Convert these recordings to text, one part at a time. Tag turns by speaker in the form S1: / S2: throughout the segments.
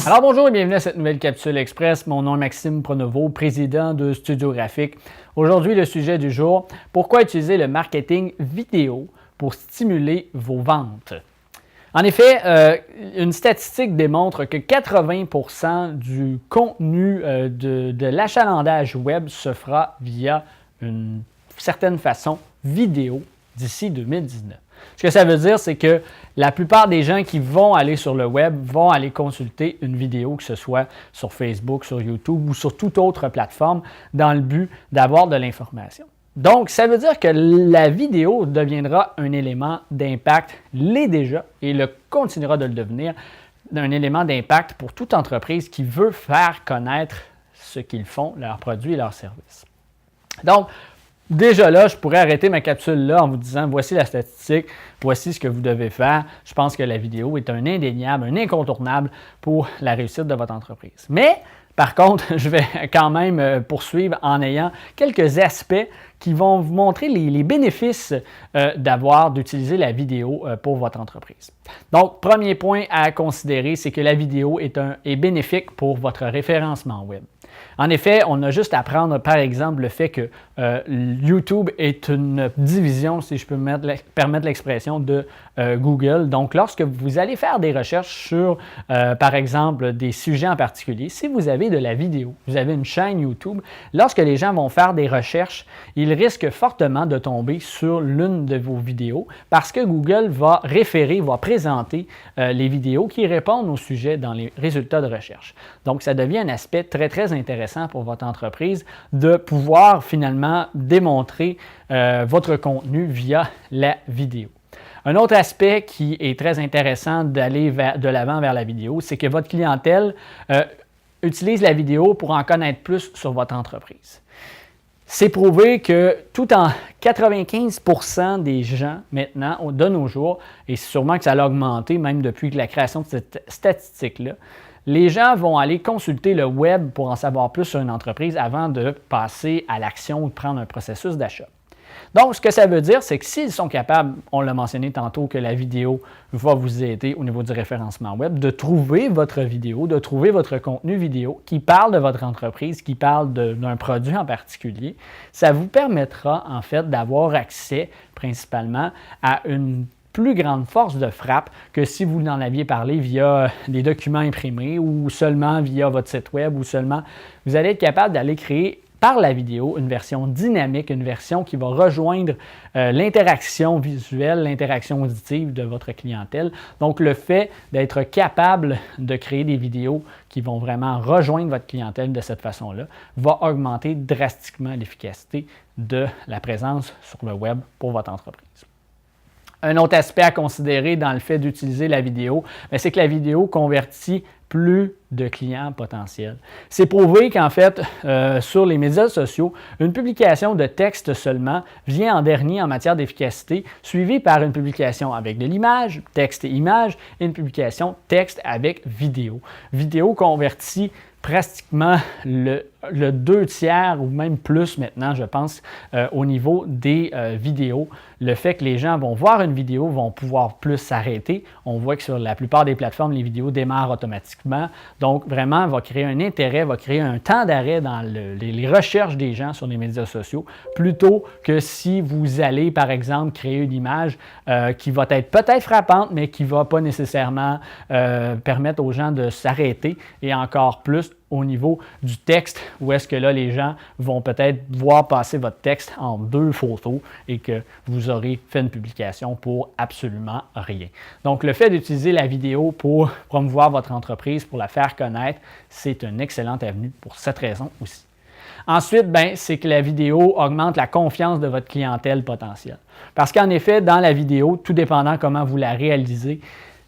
S1: Alors bonjour et bienvenue à cette nouvelle capsule express. Mon nom est Maxime Pronovo, président de Studio Graphique. Aujourd'hui, le sujet du jour, pourquoi utiliser le marketing vidéo pour stimuler vos ventes? En effet, une statistique démontre que 80% du contenu de l'achalandage web se fera via une certaine façon vidéo d'ici 2019. Ce que ça veut dire, c'est que la plupart des gens qui vont aller sur le web vont aller consulter une vidéo, que ce soit sur Facebook, sur YouTube ou sur toute autre plateforme, dans le but d'avoir de l'information. Donc, ça veut dire que la vidéo deviendra un élément d'impact, l'est déjà et le continuera de le devenir, un élément d'impact pour toute entreprise qui veut faire connaître ce qu'ils font, leurs produits et leurs services. Donc, déjà là, je pourrais arrêter ma capsule là en vous disant voici la statistique, voici ce que vous devez faire. Je pense que la vidéo est un indéniable, un incontournable pour la réussite de votre entreprise. Mais, par contre, je vais quand même poursuivre en ayant quelques aspects qui vont vous montrer les bénéfices d'utiliser la vidéo pour votre entreprise. Donc, premier point à considérer, c'est que la vidéo est bénéfique pour votre référencement web. En effet, on a juste à prendre, par exemple, le fait que YouTube est une division, si je peux me permettre l'expression, de Google. Donc, lorsque vous allez faire des recherches sur, par exemple, des sujets en particulier, si vous avez de la vidéo, vous avez une chaîne YouTube, lorsque les gens vont faire des recherches, ils risquent fortement de tomber sur l'une de vos vidéos parce que Google va présenter les vidéos qui répondent au sujet dans les résultats de recherche. Donc, ça devient un aspect très, très intéressant pour votre entreprise de pouvoir finalement démontrer votre contenu via la vidéo. Un autre aspect qui est très intéressant d'aller de l'avant vers la vidéo, c'est que votre clientèle utilise la vidéo pour en connaître plus sur votre entreprise. C'est prouvé que tout en 95% des gens maintenant, de nos jours, et sûrement que ça a augmenté même depuis la création de cette statistique-là, les gens vont aller consulter le web pour en savoir plus sur une entreprise avant de passer à l'action ou de prendre un processus d'achat. Donc, ce que ça veut dire, c'est que s'ils sont capables, on l'a mentionné tantôt, que la vidéo va vous aider au niveau du référencement web, de trouver votre vidéo, de trouver votre contenu vidéo qui parle de votre entreprise, qui parle d'un produit en particulier, ça vous permettra en fait d'avoir accès principalement à une plus grande force de frappe que si vous en aviez parlé via des documents imprimés ou seulement via votre site web ou seulement, vous allez être capable d'aller créer par la vidéo une version dynamique, une version qui va rejoindre l'interaction visuelle, l'interaction auditive de votre clientèle. Donc, le fait d'être capable de créer des vidéos qui vont vraiment rejoindre votre clientèle de cette façon-là va augmenter drastiquement l'efficacité de la présence sur le web pour votre entreprise. Un autre aspect à considérer dans le fait d'utiliser la vidéo, c'est que la vidéo convertit plus de clients potentiels. C'est prouvé qu'en fait, sur les médias sociaux, une publication de texte seulement vient en dernier en matière d'efficacité, suivie par une publication avec de l'image, texte et image, et une publication texte avec vidéo. Vidéo convertit pratiquement le 2/3 ou même plus maintenant, je pense, au niveau des vidéos. Le fait que les gens vont voir une vidéo, vont pouvoir plus s'arrêter. On voit que sur la plupart des plateformes, les vidéos démarrent automatiquement. Donc, vraiment, va créer un intérêt, va créer un temps d'arrêt dans les recherches des gens sur les médias sociaux, plutôt que si vous allez, par exemple, créer une image qui va être peut-être frappante, mais qui ne va pas nécessairement permettre aux gens de s'arrêter et encore plus au niveau du texte, où est-ce que là, les gens vont peut-être voir passer votre texte en 2 photos et que vous aurez fait une publication pour absolument rien. Donc, le fait d'utiliser la vidéo pour promouvoir votre entreprise, pour la faire connaître, c'est une excellente avenue pour cette raison aussi. Ensuite, c'est que la vidéo augmente la confiance de votre clientèle potentielle. Parce qu'en effet, dans la vidéo, tout dépendant comment vous la réalisez,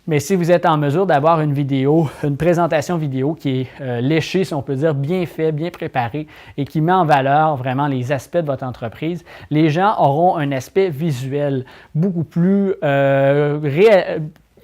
S1: mais si vous êtes en mesure d'avoir une vidéo, une présentation vidéo qui est léchée, si on peut dire, bien fait, bien préparée et qui met en valeur vraiment les aspects de votre entreprise, les gens auront un aspect visuel beaucoup plus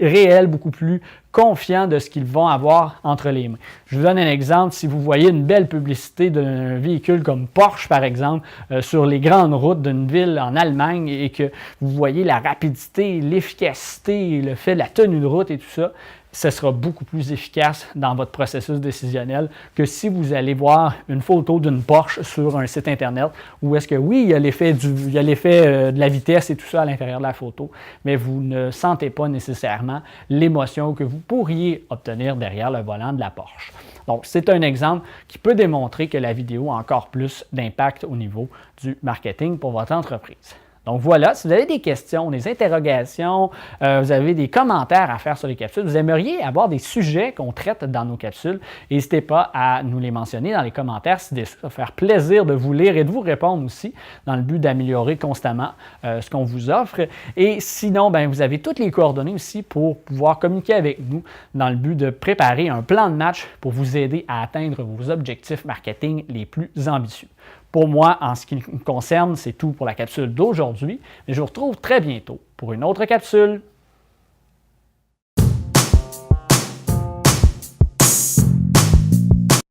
S1: réel, beaucoup plus confiant de ce qu'ils vont avoir entre les mains. Je vous donne un exemple. Si vous voyez une belle publicité d'un véhicule comme Porsche, par exemple, sur les grandes routes d'une ville en Allemagne et que vous voyez la rapidité, l'efficacité, le fait de la tenue de route et tout ça, ce sera beaucoup plus efficace dans votre processus décisionnel que si vous allez voir une photo d'une Porsche sur un site Internet où est-ce que oui, il y a l'effet de la vitesse et tout ça à l'intérieur de la photo, mais vous ne sentez pas nécessairement l'émotion que vous pourriez obtenir derrière le volant de la Porsche. Donc, c'est un exemple qui peut démontrer que la vidéo a encore plus d'impact au niveau du marketing pour votre entreprise. Donc voilà, si vous avez des questions, des interrogations, vous avez des commentaires à faire sur les capsules, vous aimeriez avoir des sujets qu'on traite dans nos capsules, n'hésitez pas à nous les mentionner dans les commentaires. Ça va faire plaisir de vous lire et de vous répondre aussi dans le but d'améliorer constamment ce qu'on vous offre. Et sinon, vous avez toutes les coordonnées aussi pour pouvoir communiquer avec nous dans le but de préparer un plan de match pour vous aider à atteindre vos objectifs marketing les plus ambitieux. Pour moi, en ce qui me concerne, c'est tout pour la capsule d'aujourd'hui, mais je vous retrouve très bientôt pour une autre capsule.